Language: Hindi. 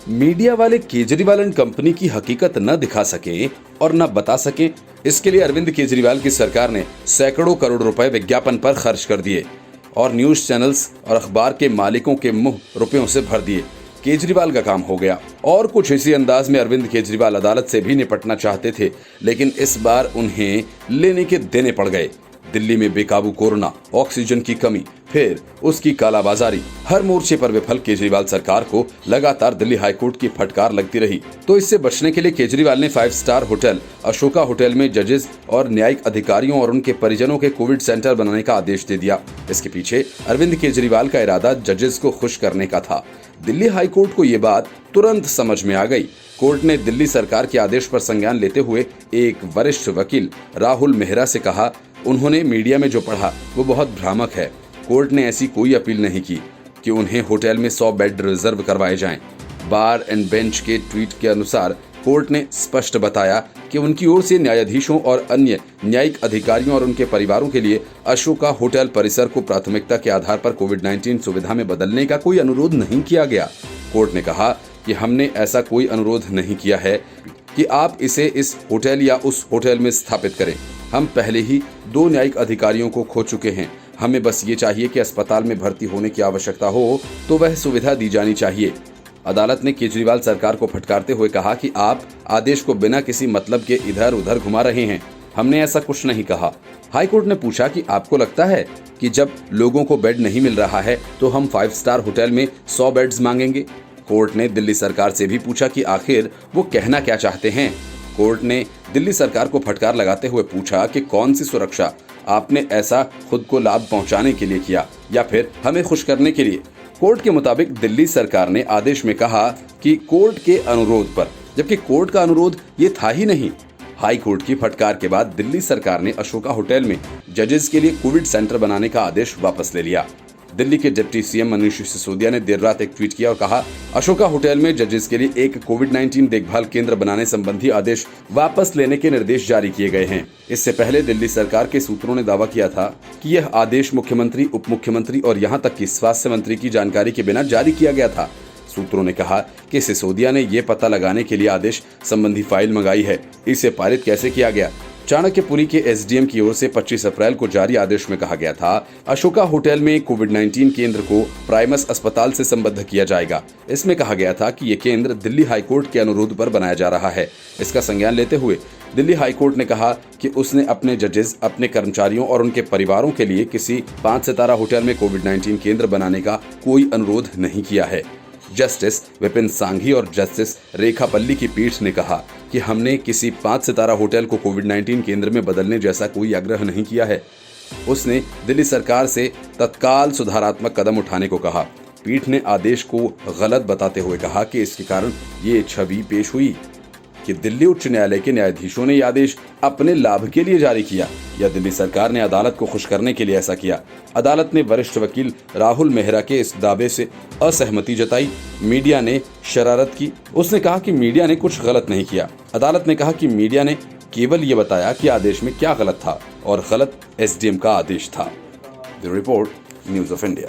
मीडिया वाले केजरीवाल एंड कंपनी की हकीकत न दिखा सके और न बता सके, इसके लिए अरविंद केजरीवाल की सरकार ने सैकड़ों करोड़ रुपए विज्ञापन पर खर्च कर दिए और न्यूज चैनल्स और अखबार के मालिकों के मुंह रुपयों से भर दिए। केजरीवाल का काम हो गया। और कुछ इसी अंदाज में अरविंद केजरीवाल अदालत से भी निपटना चाहते थे, लेकिन इस बार उन्हें लेने के देने पड़ गए। दिल्ली में बेकाबू कोरोना, ऑक्सीजन की कमी, फिर उसकी कालाबाजारी, हर मोर्चे पर विफल केजरीवाल सरकार को लगातार दिल्ली हाईकोर्ट की फटकार लगती रही। तो इससे बचने के लिए केजरीवाल ने 5 स्टार होटल अशोका होटल में जजेस और न्यायिक अधिकारियों और उनके परिजनों के कोविड सेंटर बनाने का आदेश दे दिया। इसके पीछे अरविंद केजरीवाल का इरादा जजेस को खुश करने का था। दिल्ली हाईकोर्ट को ये बात तुरंत समझ में आ गई। कोर्ट ने दिल्ली सरकार के आदेश पर संज्ञान लेते हुए एक वरिष्ठ वकील राहुल मेहरा से कहा, उन्होंने मीडिया में जो पढ़ा वो बहुत भ्रामक है। कोर्ट ने ऐसी कोई अपील नहीं की कि उन्हें होटल में 100 बेड रिजर्व करवाए जाएं। बार एंड बेंच के ट्वीट के अनुसार कोर्ट ने स्पष्ट बताया कि उनकी ओर से न्यायाधीशों और अन्य न्यायिक अधिकारियों और उनके परिवारों के लिए अशोका होटल परिसर को प्राथमिकता के आधार पर कोविड-19 सुविधा में बदलने का कोई अनुरोध नहीं किया गया। कोर्ट ने कहा कि हमने ऐसा कोई अनुरोध नहीं किया है कि आप इसे इस होटल या उस होटल में स्थापित करें। हम पहले ही 2 न्यायिक अधिकारियों को खो चुके हैं। हमें बस ये चाहिए कि अस्पताल में भर्ती होने की आवश्यकता हो तो वह सुविधा दी जानी चाहिए। अदालत ने केजरीवाल सरकार को फटकारते हुए कहा कि आप आदेश को बिना किसी मतलब के इधर उधर घुमा रहे हैं। हमने ऐसा कुछ नहीं कहा। हाईकोर्ट ने पूछा कि आपको लगता है कि जब लोगों को बेड नहीं मिल रहा है तो हम 5 स्टार होटल में 100 बेड्स मांगेंगे? कोर्ट ने दिल्ली सरकार से भी पूछा कि आखिर वो कहना क्या चाहते हैं। कोर्ट ने दिल्ली सरकार को फटकार लगाते हुए पूछा कि कौन सी सुरक्षा आपने ऐसा खुद को लाभ पहुंचाने के लिए किया या फिर हमें खुश करने के लिए। कोर्ट के मुताबिक दिल्ली सरकार ने आदेश में कहा कि कोर्ट के अनुरोध पर, जबकि कोर्ट का अनुरोध ये था ही नहीं। हाई कोर्ट की फटकार के बाद दिल्ली सरकार ने अशोका होटल में जजेस के लिए कोविड सेंटर बनाने का आदेश वापस ले लिया। दिल्ली के डिप्टी सीएम मनीष सिसोदिया ने देर रात एक ट्वीट किया और कहा, अशोका होटल में जजेस के लिए एक कोविड-19 देखभाल केंद्र बनाने संबंधी आदेश वापस लेने के निर्देश जारी किए गए हैं। इससे पहले दिल्ली सरकार के सूत्रों ने दावा किया था कि यह आदेश मुख्यमंत्री, उप मुख्यमंत्री और यहां तक कि स्वास्थ्य मंत्री की जानकारी के बिना जारी किया गया था। सूत्रों ने कहा कि सिसोदिया ने यह पता लगाने के लिए आदेश संबंधी फाइल मंगाई है, इसे पारित कैसे किया गया। चाणक्यपुरी के एसडीएम की ओर से 25 अप्रैल को जारी आदेश में कहा गया था, अशोका होटल में कोविड-19 केंद्र को प्राइमस अस्पताल से संबद्ध किया जाएगा। इसमें कहा गया था कि यह केंद्र दिल्ली हाईकोर्ट के अनुरोध पर बनाया जा रहा है। इसका संज्ञान लेते हुए दिल्ली हाईकोर्ट ने कहा कि उसने अपने जजेस, अपने कर्मचारियों और उनके परिवारों के लिए किसी 5 सितारा होटल में कोविड-19 केंद्र बनाने का कोई अनुरोध नहीं किया है। जस्टिस विपिन सांघी और जस्टिस रेखा पल्ली की पीठ ने कहा कि हमने किसी 5 सितारा होटल को कोविड-19 केंद्र में बदलने जैसा कोई आग्रह नहीं किया है। उसने दिल्ली सरकार से तत्काल सुधारात्मक कदम उठाने को कहा। पीठ ने आदेश को गलत बताते हुए कहा कि इसके कारण ये छवि पेश हुई कि दिल्ली उच्च न्यायालय के न्यायाधीशों ने यह आदेश अपने लाभ के लिए जारी किया या दिल्ली सरकार ने अदालत को खुश करने के लिए ऐसा किया। अदालत ने वरिष्ठ वकील राहुल मेहरा के इस दावे से असहमति जताई। मीडिया ने शरारत की। उसने कहा कि मीडिया ने कुछ गलत नहीं किया। अदालत ने कहा कि मीडिया ने केवल ये बताया कि आदेश में क्या गलत था और गलत एसडीएम का आदेश था। The report, news of India.